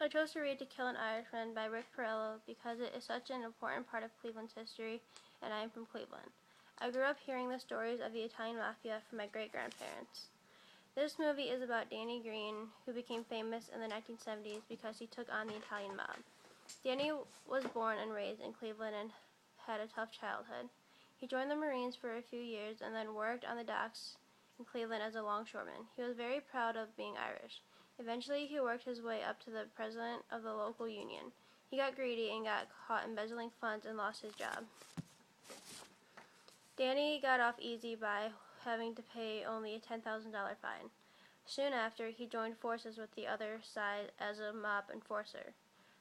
I chose to read To Kill an Irishman by Rick Porrello because it is such an important part of Cleveland's history, and I am from Cleveland. I grew up hearing the stories of the Italian Mafia from my great-grandparents. This movie is about Danny Greene, who became famous in the 1970s because he took on the Italian mob. Danny was born and raised in Cleveland and had a tough childhood. He joined the Marines for a few years and then worked on the docks in Cleveland as a longshoreman. He was very proud of being Irish. Eventually, he worked his way up to the president of the local union. He got greedy and got caught embezzling funds and lost his job. Danny got off easy by having to pay only a $10,000 fine. Soon after, he joined forces with the other side as a mob enforcer.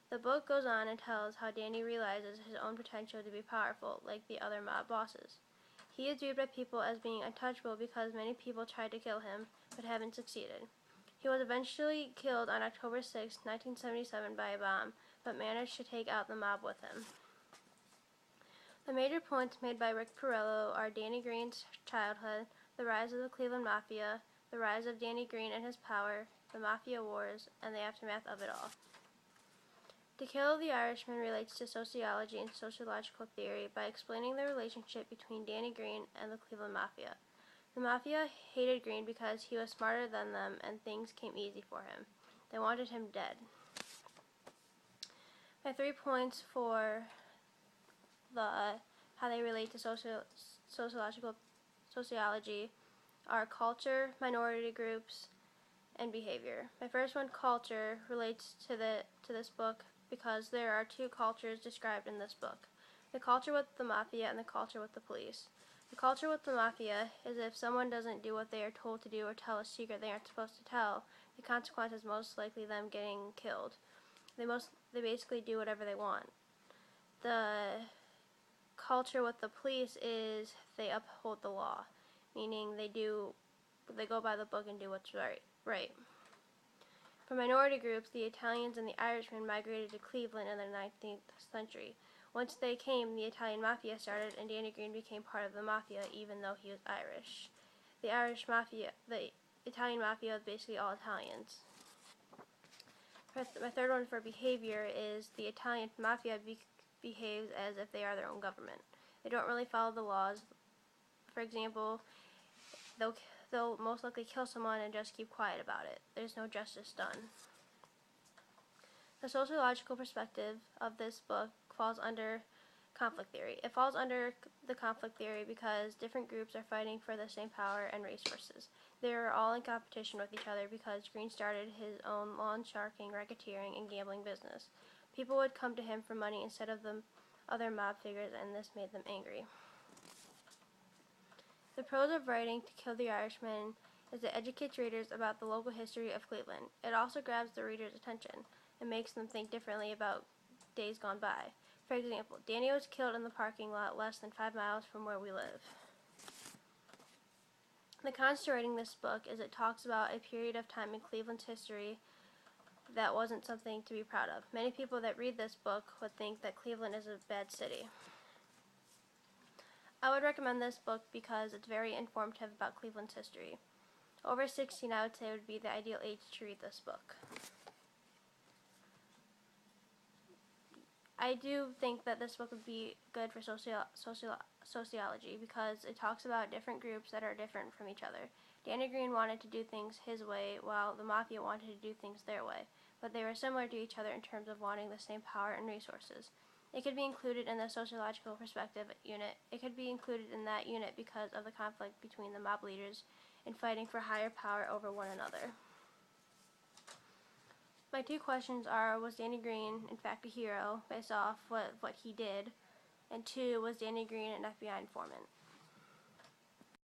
The book goes on and tells how Danny realizes his own potential to be powerful, like the other mob bosses. He is viewed by people as being untouchable because many people tried to kill him, but haven't succeeded. He was eventually killed on October 6, 1977 by a bomb, but managed to take out the mob with him. The major points made by Rick Porrello are Danny Greene's childhood, the rise of the Cleveland Mafia, the rise of Danny Greene and his power, the Mafia Wars, and the aftermath of it all. To Kill the Irishman relates to sociology and sociological theory by explaining the relationship between Danny Greene and the Cleveland Mafia. The Mafia hated Greene because he was smarter than them and things came easy for him. They wanted him dead. My 3 points for how they relate to sociology are culture, minority groups, and behavior. My first one, culture, relates to this book because there are 2 cultures described in this book. The culture with the Mafia and the culture with the police. The culture with the Mafia is if someone doesn't do what they are told to do or tell a secret they aren't supposed to tell, the consequence is most likely them getting killed. They basically do whatever they want. The culture with the police is they uphold the law, meaning they go by the book and do what's right. For minority groups, the Italians and the Irishmen migrated to Cleveland in the 19th century. Once they came, the Italian Mafia started, and Danny Greene became part of the Mafia, even though he was Irish. The Italian Mafia is basically all Italians. My third one for behavior is the Italian Mafia behaves as if they are their own government. They don't really follow the laws. For example, they'll most likely kill someone and just keep quiet about it. There's no justice done. The sociological perspective of this book falls under conflict theory. It falls under the conflict theory because different groups are fighting for the same power and resources. They are all in competition with each other because Greene started his own lawn sharking, racketeering, and gambling business. People would come to him for money instead of the other mob figures, and this made them angry. The pros of writing To Kill the Irishman is it educates readers about the local history of Cleveland. It also grabs the reader's attention and makes them think differently about days gone by. For example, Danny was killed in the parking lot less than 5 miles from where we live. The cons to writing this book is it talks about a period of time in Cleveland's history that wasn't something to be proud of. Many people that read this book would think that Cleveland is a bad city. I would recommend this book because it's very informative about Cleveland's history. Over 16, I would say, would be the ideal age to read this book. I do think that this book would be good for sociology because it talks about different groups that are different from each other. Danny Greene wanted to do things his way while the Mafia wanted to do things their way, but they were similar to each other in terms of wanting the same power and resources. It could be included in the sociological perspective unit. It could be included in that unit because of the conflict between the mob leaders in fighting for higher power over one another. My 2 questions are, was Danny Greene in fact a hero based off what he did? And 2, was Danny Greene an FBI informant?